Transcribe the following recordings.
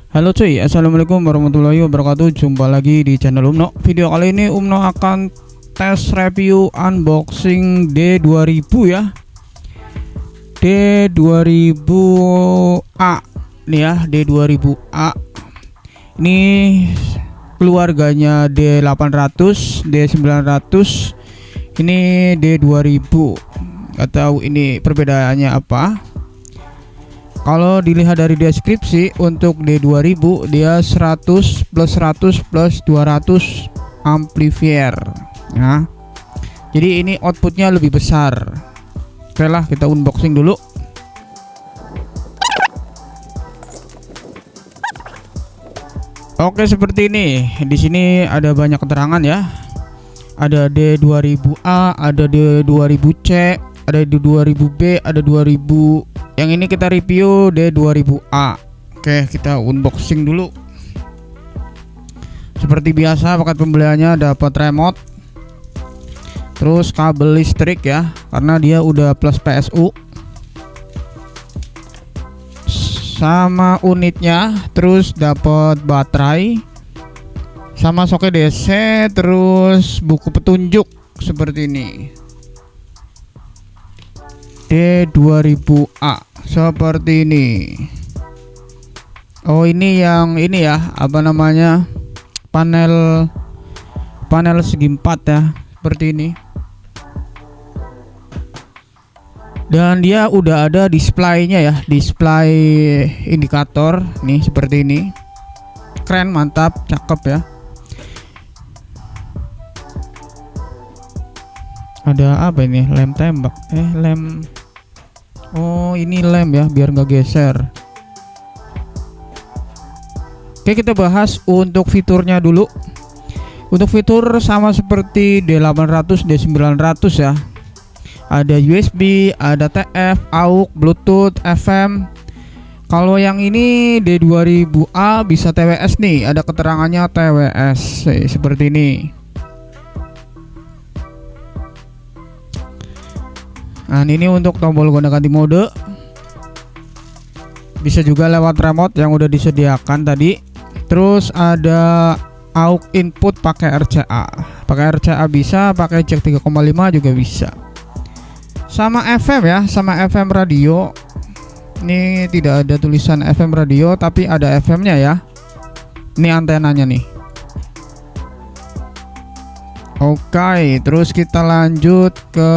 Halo cuy, assalamualaikum warahmatullahi wabarakatuh. Jumpa lagi di channel Umno. Video kali ini Umno akan tes review unboxing D2000 ya, D2000A nih ya, D2000A ini keluarganya D800, D900, ini D2000. Gak tahu ini perbedaannya apa. Kalau dilihat dari deskripsi, untuk D2000 dia 100 plus 100 plus 200 amplifier ya. Jadi ini outputnya lebih besar. Oke lah, kita unboxing dulu. Oke, seperti ini. Di sini ada banyak keterangan ya. Ada D2000A, ada D2000C, ada D2000B, ada 2000. Yang ini kita review D2000A. Oke, kita unboxing dulu. Seperti biasa, paket pembeliannya dapat remote, terus kabel listrik ya, karena dia udah plus PSU, sama unitnya, terus dapat baterai, sama soket DC, terus buku petunjuk seperti ini. D2000A seperti ini. Oh, ini yang ini ya, apa namanya, panel segi 4 ya, seperti ini. Dan dia udah ada displaynya ya, display indikator nih seperti ini. Keren, mantap, cakep ya. Ada apa ini? Lem tembak. Lem. Oh, ini lem ya, biar nggak geser. Oke, kita bahas untuk fiturnya dulu. Untuk fitur sama seperti D800, D900 ya. Ada USB, ada TF, AUX, Bluetooth, FM. Kalau yang ini D2000A bisa TWS nih, ada keterangannya TWS seperti ini. Nah, ini untuk tombol gonta-ganti mode. Bisa juga lewat remote yang udah disediakan tadi. Terus ada AUX input pakai RCA. Pakai RCA bisa, pakai jack 3,5 juga bisa. Sama FM ya, sama FM radio. Ini tidak ada tulisan FM radio, tapi ada FM-nya ya. Ini antenanya nih. Oke, terus kita lanjut ke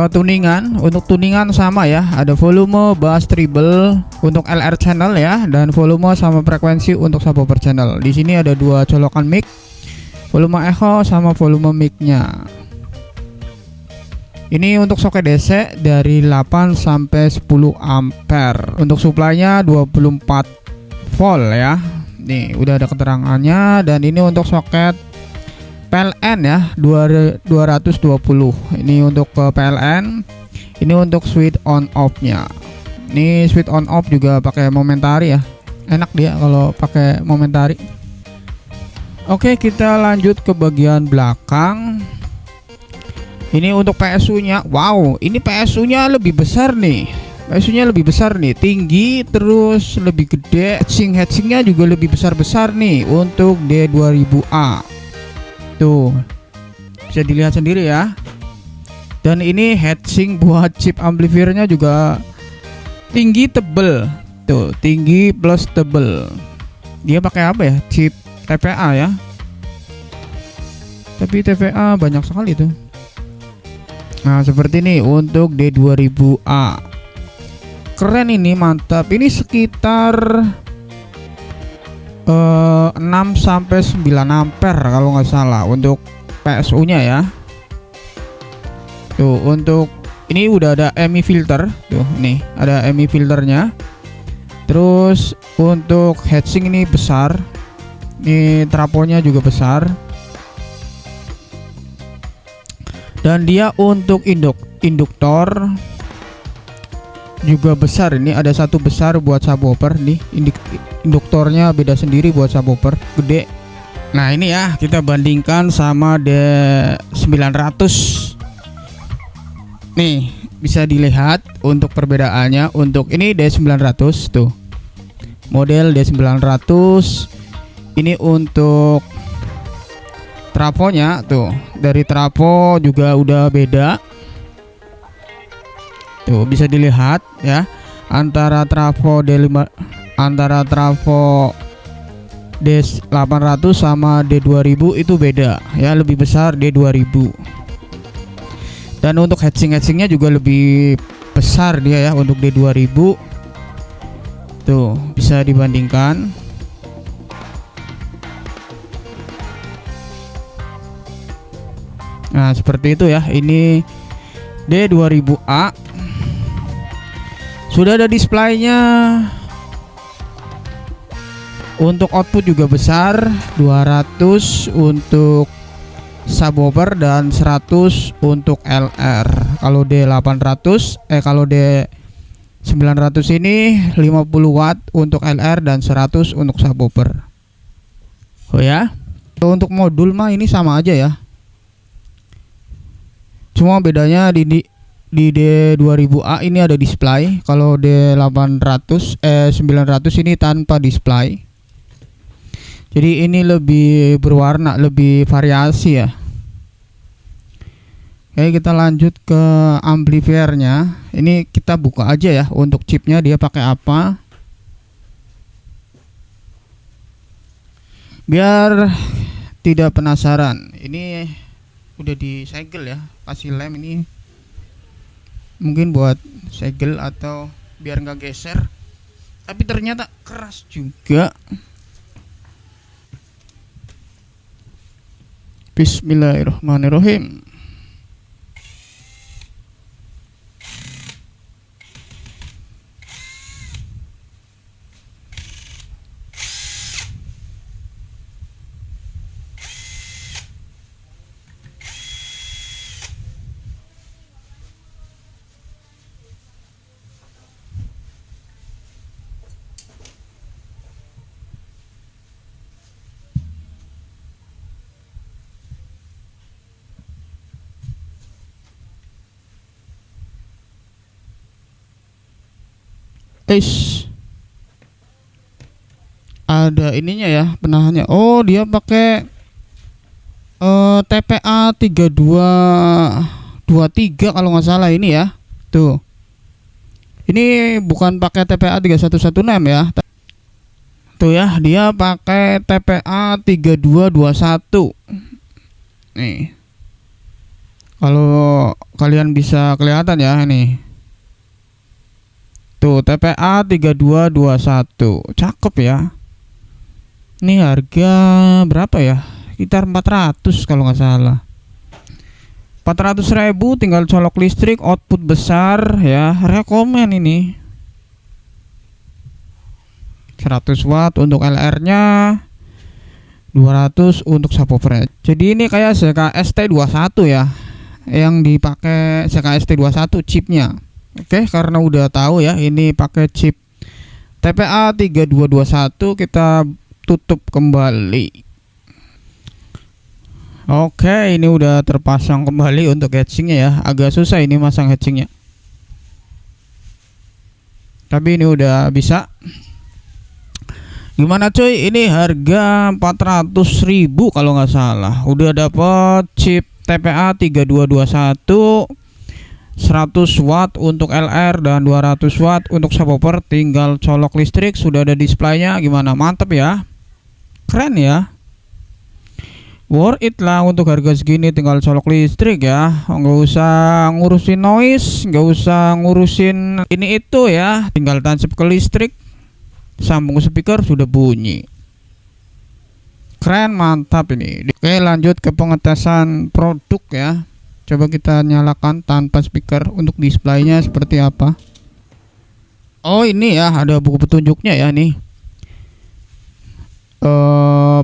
tuningan. Untuk tuningan sama ya, ada volume, bass, treble untuk LR channel ya, dan volume sama frekuensi untuk subwoofer channel. Di sini ada dua colokan mic, volume echo sama volume mic-nya. Ini untuk soket DC dari 8 sampai 10 ampere. Untuk supply-nya 24 volt ya. Nih, udah ada keterangannya. Dan ini untuk soket PLN ya, 220. Ini untuk PLN. Ini untuk switch on off-nya. Ini switch on off juga pakai momentari ya. Enak dia kalau pakai momentari. Oke, kita lanjut ke bagian belakang. Ini untuk PSU-nya. Wow, ini PSU-nya lebih besar nih. PSU-nya lebih besar nih, tinggi, terus lebih gede. Heatsink-nya juga lebih besar-besar nih untuk D2000A. Tuh, bisa dilihat sendiri ya. Dan ini heatsink buat chip amplifiernya juga tinggi, tebel. Tuh, tinggi plus tebel. Dia pakai apa ya? Chip TPA ya. Tapi TPA banyak sekali tuh. Nah, seperti ini untuk D2000A. Keren ini, mantap. Ini sekitar 6 sampai 9 ampere kalau nggak salah untuk PSU-nya ya. Tuh, untuk ini udah ada MI filter. Tuh, nih ada MI filternya. Terus untuk heatsink ini besar. Ini traponya juga besar. Dan dia untuk induktor juga besar. Ini ada satu besar buat subwoofer nih. Induktornya beda sendiri buat subwoofer, gede. Nah, ini ya, kita bandingkan sama D900. Nih, bisa dilihat untuk perbedaannya. Untuk ini D900 tuh. model D900. Ini untuk trafonya tuh, dari trafo juga udah beda tuh, bisa dilihat ya, antara trafo D800 sama D2000 itu beda ya, lebih besar D2000. Dan untuk heatsingnya juga lebih besar dia ya untuk D2000 tuh, bisa dibandingkan. Nah seperti itu ya, ini D2000A. Sudah ada displaynya. Untuk output juga besar, 200 untuk subwoofer dan 100 untuk LR. Kalau kalau D900 ini 50 watt untuk LR dan 100 untuk subwoofer. Oh ya. Untuk modul mah ini sama aja ya. Cuma bedanya di D2000A ini ada display, kalau D900 ini tanpa display. Jadi ini lebih berwarna, lebih variasi ya. Oke, kita lanjut ke amplifiernya. Ini kita buka aja ya untuk chipnya, dia pakai apa. Biar tidak penasaran. Ini udah disegel ya, kasih lem ini mungkin buat segel atau biar nggak geser, tapi ternyata keras juga. Bismillahirrahmanirrahim. Ada ininya ya, penahannya. Oh, dia pakai TPA 3223 kalau nggak salah ini ya. Tuh. Ini bukan pakai TPA 3116 ya. Tuh ya, dia pakai TPA 3221. Nih. Kalau kalian bisa kelihatan ya ini. Tuh, TPA 3221. Cakep ya. Ini harga berapa ya? Sekitar 400 kalau nggak salah. 400.000 tinggal colok listrik, output besar ya. Rekomen ini. 100 watt untuk LR-nya. 200 untuk subwoofer. Jadi ini kayak CKST21 ya. Yang dipakai CKST21 chipnya. Oke, karena udah tahu ya ini pakai chip TPA 3221, kita tutup kembali. Oke, ini udah terpasang kembali untuk heatsingnya ya. Agak susah ini masang heatsingnya, tapi ini udah bisa. Gimana cuy, ini harga 400.000 kalau nggak salah. Udah dapet chip TPA 3221, 100 watt untuk LR dan 200 watt untuk subwoofer, tinggal colok listrik, sudah ada displaynya. Gimana, mantep ya, keren ya, worth it lah untuk harga segini. Tinggal colok listrik ya, nggak usah ngurusin noise, nggak usah ngurusin ini itu ya, tinggal tancap ke listrik, sambung speaker, sudah bunyi. Keren, mantap ini. Oke, lanjut ke pengetesan produk ya. Coba kita nyalakan tanpa speaker untuk displaynya seperti apa. Oh, ini ya ada buku petunjuknya ya nih.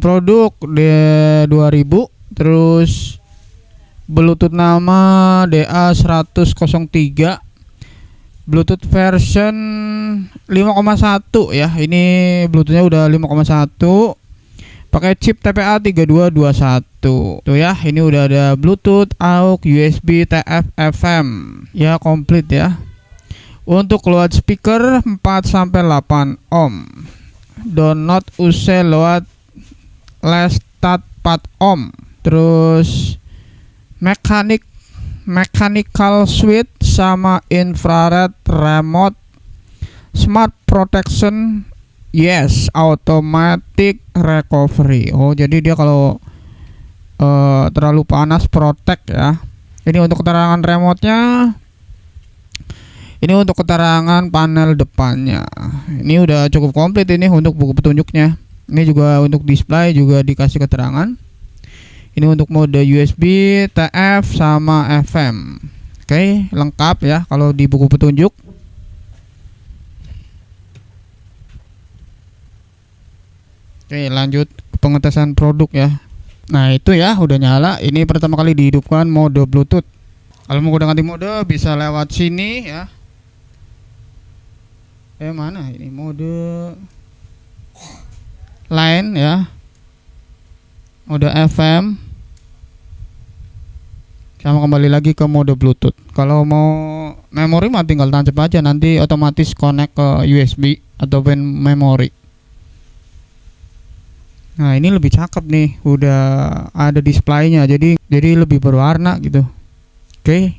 Produk D2000, terus Bluetooth nama DA10003, Bluetooth version 5,1 ya. Ini Bluetoothnya udah 5,1. Pakai chip TPA 3221. Tuh ya, ini udah ada Bluetooth, AUX, USB, TF, FM. Ya, komplit ya. Untuk loudspeaker 4 sampai 8 ohm. do not use load less than 4 ohm. Terus mechanical switch sama infrared remote, smart protection, yes, automatic recovery. Oh, jadi dia kalau terlalu panas protect ya. Ini untuk keterangan remote-nya. Ini untuk keterangan panel depannya. Ini udah cukup komplit ini untuk buku petunjuknya. Ini juga untuk display juga dikasih keterangan. Ini untuk mode USB, TF sama FM. Oke, lengkap ya kalau di buku petunjuk. Oke, lanjut ke pengetesan produk ya. Nah, itu ya udah nyala. Ini pertama kali dihidupkan mode Bluetooth. Kalau mau ganti mode bisa lewat sini ya. Mana ini mode line ya, mode FM, sama kembali lagi ke mode Bluetooth. Kalau mau memori mah tinggal tancap aja, nanti otomatis connect ke USB atau memori. Nah, ini lebih cakep nih, udah ada displaynya, jadi lebih berwarna gitu. Oke.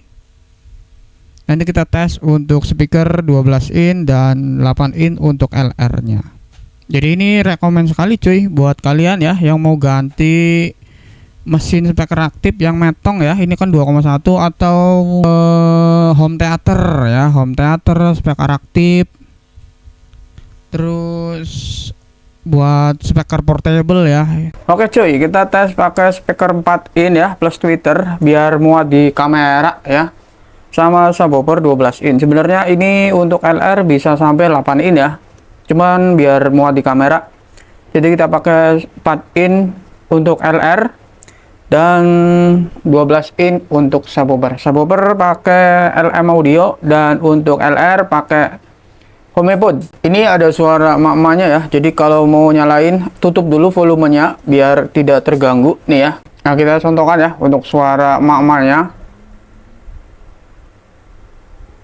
Nanti kita tes untuk speaker 12 in dan 8 in untuk LR-nya. Jadi ini rekomen sekali cuy buat kalian ya yang mau ganti mesin speaker aktif yang metong ya. Ini kan 2,1 atau home theater ya, home theater speaker aktif. Terus buat speaker portable ya. Oke cuy, kita tes pakai speaker 4 in ya plus tweeter biar muat di kamera ya. Sama subwoofer 12 in. Sebenarnya ini untuk LR bisa sampai 8 in ya. Cuman biar muat di kamera. Jadi kita pakai 4 in untuk LR dan 12 in untuk subwoofer. Subwoofer pakai LM Audio dan untuk LR pakai HomePod. Ini ada suara emak-emaknya ya. Jadi kalau mau nyalain tutup dulu volumenya biar tidak terganggu nih ya. Nah, kita contohkan ya untuk suara emak-emaknya.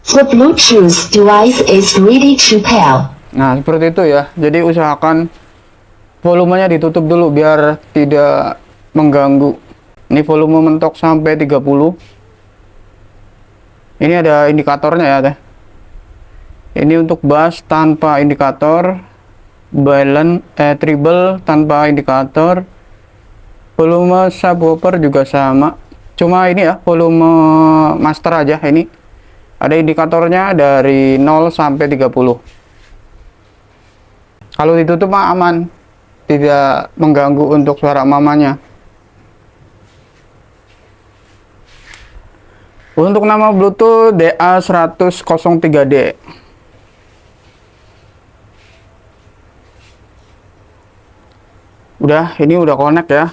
The Bluetooth device is ready to pair. Nah, seperti itu ya. Jadi usahakan volumenya ditutup dulu biar tidak mengganggu. Ini volume mentok sampai 30. Ini ada indikatornya ya, teh. Ini untuk bass tanpa indikator, treble tanpa indikator. Volume subwoofer juga sama. Cuma ini ya, volume master aja ini. Ada indikatornya dari 0 sampai 30. Kalau ditutup mah aman, tidak mengganggu untuk suara mamanya. Untuk nama Bluetooth DA10003D. Ini udah connect ya.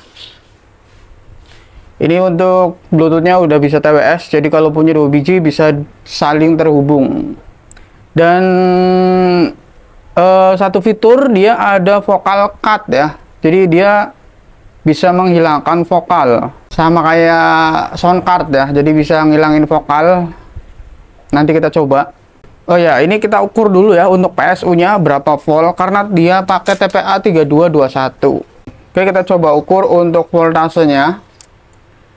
Ini untuk Bluetoothnya udah bisa TWS, jadi kalau punya 2 biji bisa saling terhubung. Dan satu fitur dia ada vocal cut ya, jadi dia bisa menghilangkan vokal, sama kayak sound card ya, jadi bisa ngilangin vokal. Nanti kita coba. Oh ya, ini kita ukur dulu ya untuk PSU-nya berapa volt, karena dia pakai TPA 3221. Oke, kita coba ukur untuk voltasenya.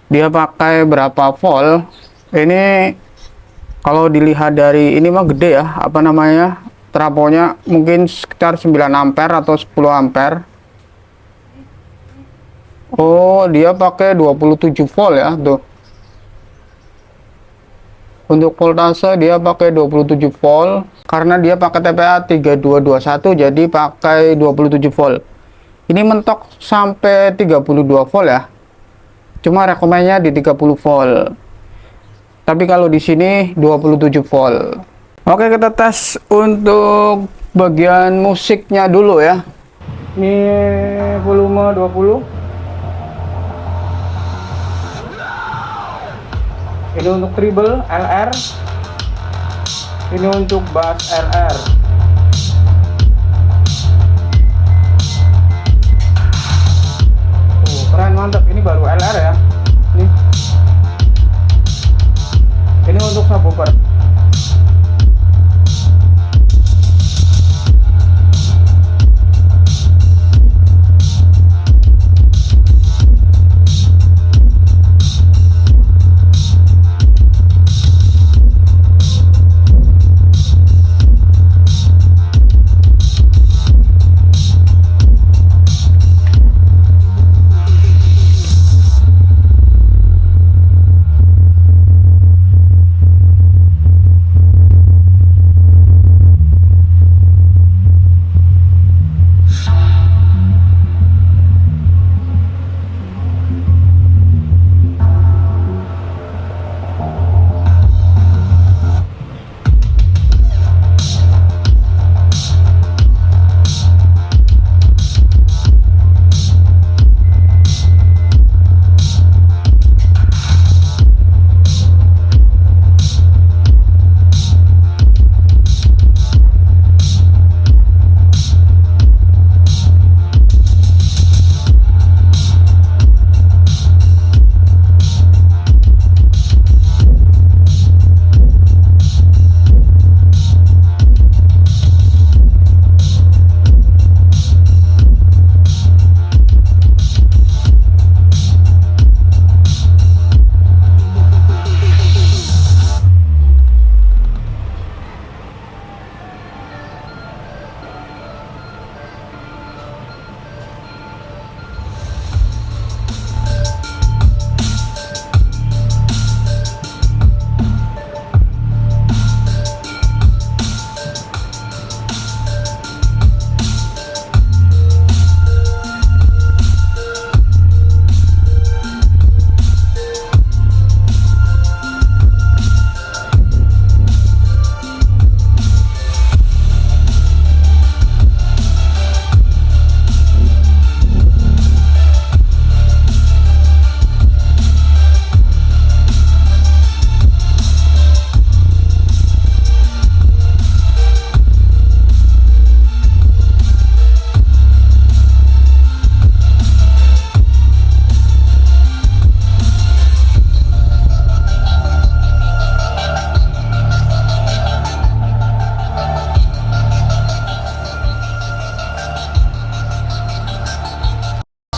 Dia pakai berapa volt. Ini kalau dilihat dari ini mah gede ya, apa namanya, trafonya mungkin sekitar 9 ampere atau 10 ampere. Oh, dia pakai 27 volt ya tuh. Untuk voltase dia pakai 27 volt karena dia pakai TPA 3221, jadi pakai 27 volt. Ini mentok sampai 32 volt ya. Cuma rekomennya di 30 volt. Tapi kalau di sini 27 volt. Oke, kita tes untuk bagian musiknya dulu ya. Ini volume 20. Ini untuk treble LR. Ini untuk bass LR. Keren, mantap. Ini baru LR ya. Ini untuk subwoofer.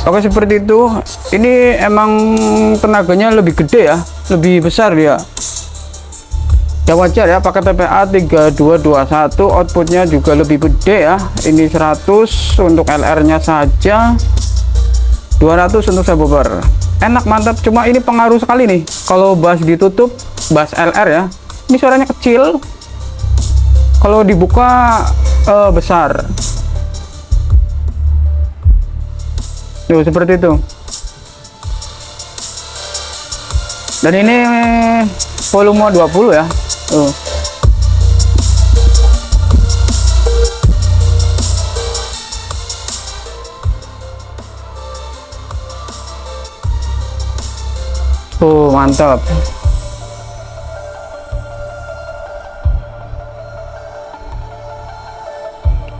Oke, seperti itu. Ini emang tenaganya lebih gede ya, lebih besar dia. Ya wajar ya, pakai TPA 3221, outputnya juga lebih gede ya. Ini 100 untuk LR nya saja, 200 untuk subwoofer. Enak, mantap. Cuma ini pengaruh sekali nih kalau bass ditutup, bass LR ya, ini suaranya kecil, kalau dibuka besar. Tuh, seperti itu. Dan ini volume 20 ya. Tuh. Mantap.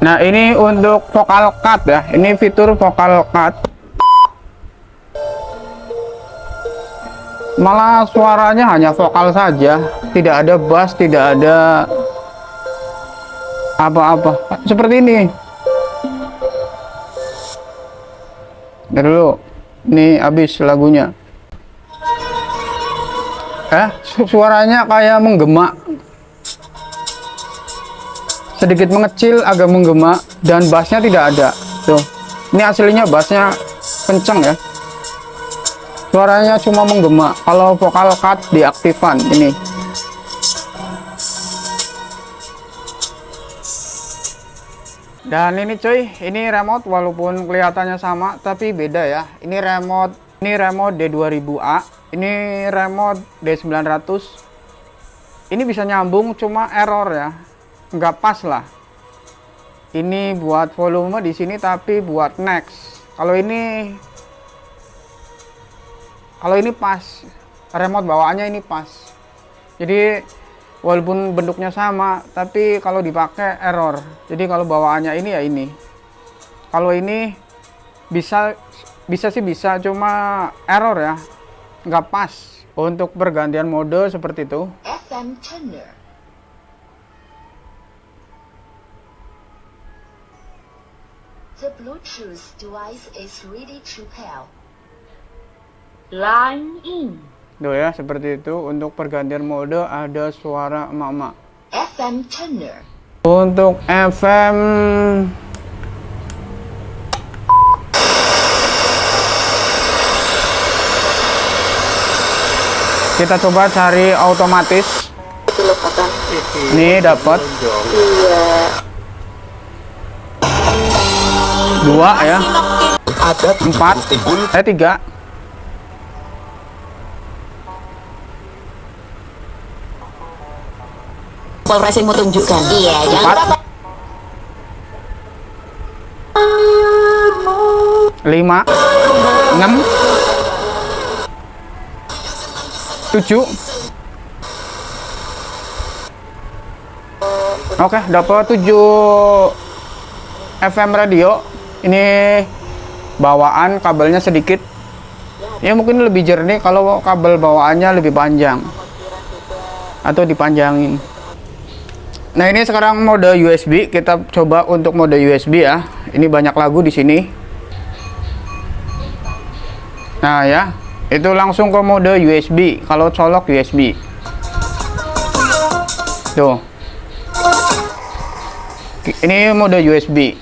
Nah, ini untuk vocal cut ya. Ini fitur vocal cut. Malah suaranya hanya vokal saja, tidak ada bass, tidak ada apa-apa. Seperti ini. Ntar dulu, ini habis lagunya. Suaranya kayak menggema, sedikit mengecil, agak menggema, dan bassnya tidak ada. Tuh, ini aslinya bassnya kenceng ya. Suaranya cuma menggema. Kalau vocal cut diaktifkan ini. Dan ini cuy, ini remote walaupun kelihatannya sama tapi beda ya. Ini remote D2000A, ini remote D900. Ini bisa nyambung, cuma error ya, nggak pas lah. Ini buat volume di sini tapi buat next. Kalau ini pas, remote bawaannya ini pas. Jadi walaupun bentuknya sama, tapi kalau dipakai error. Jadi kalau bawaannya ini ya ini. Kalau ini bisa sih bisa, cuma error ya, nggak pas untuk pergantian mode seperti itu. FM tuner. The Bluetooth device is ready to pair. Line in. Tuh ya, seperti itu. Untuk pergantian mode ada suara emak-emak. FM tuner. Untuk FM kita coba cari otomatis. Ini dapat 2 ya, 4, 3. Polresing mau tunjukkan. Iya, jangan 5, 6, 7. Oke, dapat 7 FM radio. Ini bawaan kabelnya sedikit. Ya mungkin lebih jernih kalau kabel bawaannya lebih panjang atau dipanjangin. Nah, ini sekarang mode USB. Kita coba untuk mode USB ya. Ini banyak lagu di sini. Nah ya, itu langsung ke mode USB. Kalau colok USB. Tuh. Ini mode USB.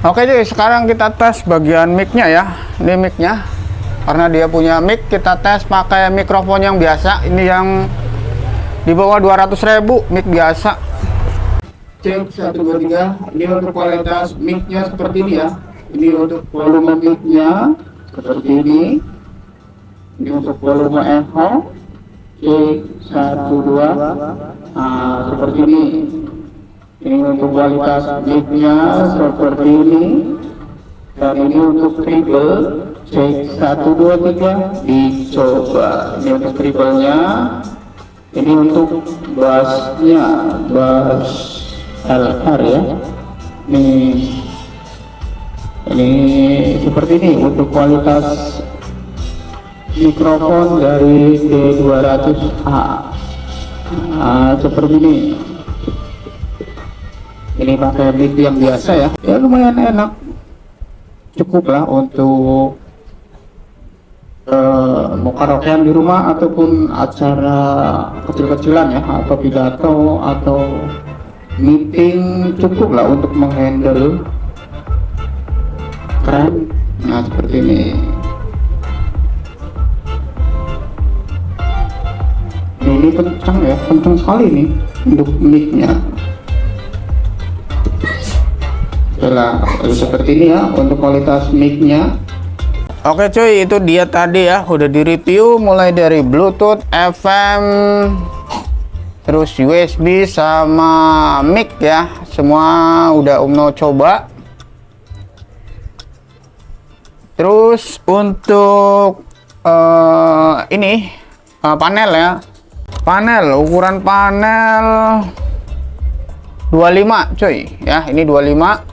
Oke, jadi sekarang kita tes bagian mic-nya ya. Ini mic-nya. Karena dia punya mic, kita tes pakai mikrofon yang biasa. Ini yang di bawah 200.000, mic biasa. Cek 1 2 3. Ini untuk kualitas mic-nya seperti ini ya. Ini untuk volume mic-nya seperti ini. Ini untuk volume echo. Cek 1 2. Nah, seperti ini. Ini untuk kualitas mic-nya seperti ini. Dan ini untuk treble. Cek 1 2 3. Dicoba. Ini untuk treble-nya. Ini untuk bassnya, bass LR ya. Ini seperti ini untuk kualitas mikrofon dari D200A. Nah, seperti ini. Ini pakai mic yang biasa ya. Ya lumayan enak. cukup lah untuk mau karaokean di rumah ataupun acara kecil-kecilan ya, atau pidato atau meeting, cukup lah untuk menghandle. Keren. Nah seperti ini. Ini kencang ya, kencang sekali nih untuk mic-nya. Setelah seperti ini ya untuk kualitas mic-nya. Oke cuy, itu dia tadi ya, udah di review mulai dari Bluetooth, FM, terus USB sama mic ya, semua udah Umno coba. Terus untuk ini panel ya, ukuran panel 25 cuy ya, ini 25.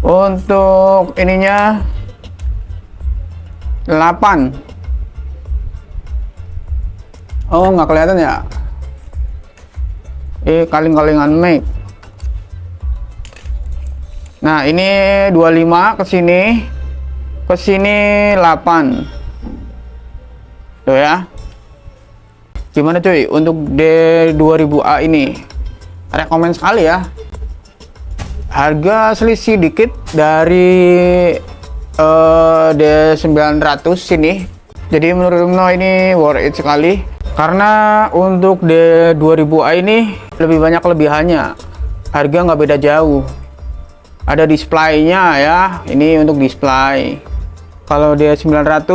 Untuk ininya 8. Oh nggak kelihatan ya, kaling-kalingan mic. Nah ini 25 ke sini 8 tuh ya. Gimana cuy untuk D2000A ini, rekomen sekali ya. Harga selisih dikit dari D900 ini, jadi menurut Umno ini worth it sekali, karena untuk D2000A ini lebih banyak kelebihannya, harga nggak beda jauh. Ada displaynya ya, ini untuk display. Kalau D900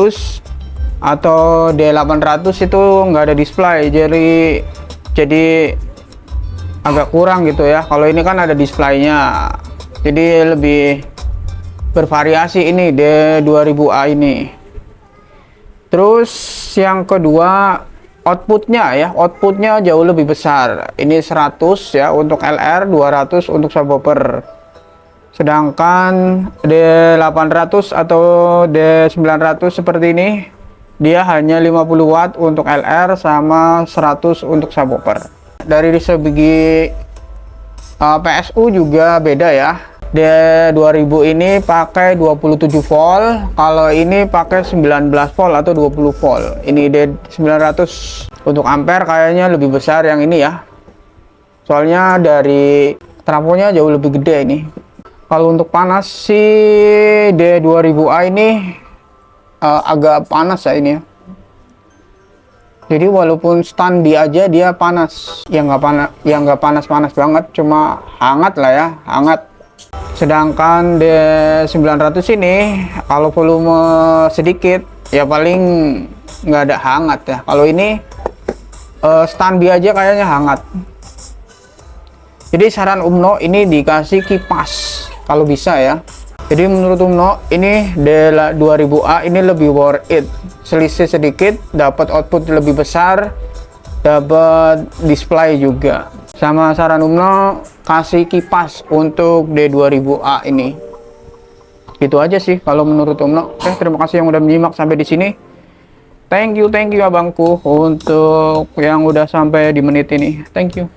atau D800 itu nggak ada display, jadi agak kurang gitu ya. Kalau ini kan ada displaynya, jadi lebih bervariasi ini D2000A ini. Terus yang kedua, outputnya jauh lebih besar. Ini 100 ya untuk LR, 200 untuk subwoofer. Sedangkan D800 atau D900 seperti ini, dia hanya 50 watt untuk LR sama 100 untuk subwoofer. Dari segi PSU juga beda ya. D2000 ini pakai 27 volt, kalau ini pakai 19 volt atau 20 volt. Ini D900 untuk ampere kayaknya lebih besar yang ini ya, soalnya dari trafonya jauh lebih gede ini. Kalau untuk panas si D2000A ini agak panas ya ini ya, jadi walaupun standby aja dia panas, ya nggak panas banget, cuma hangat lah ya, hangat. Sedangkan D900 ini kalau volume sedikit ya paling nggak ada hangat ya. Kalau ini standby aja kayaknya hangat. Jadi saran Umno ini dikasih kipas kalau bisa ya. Jadi menurut Umno ini D2000A ini lebih worth it. Selisih sedikit, dapat output lebih besar, dapat display juga. Sama saran Umno kasih kipas untuk D2000A ini. Gitu aja sih kalau menurut Umno. Oke, terima kasih yang udah menyimak sampai di sini. Thank you abangku untuk yang udah sampai di menit ini. Thank you.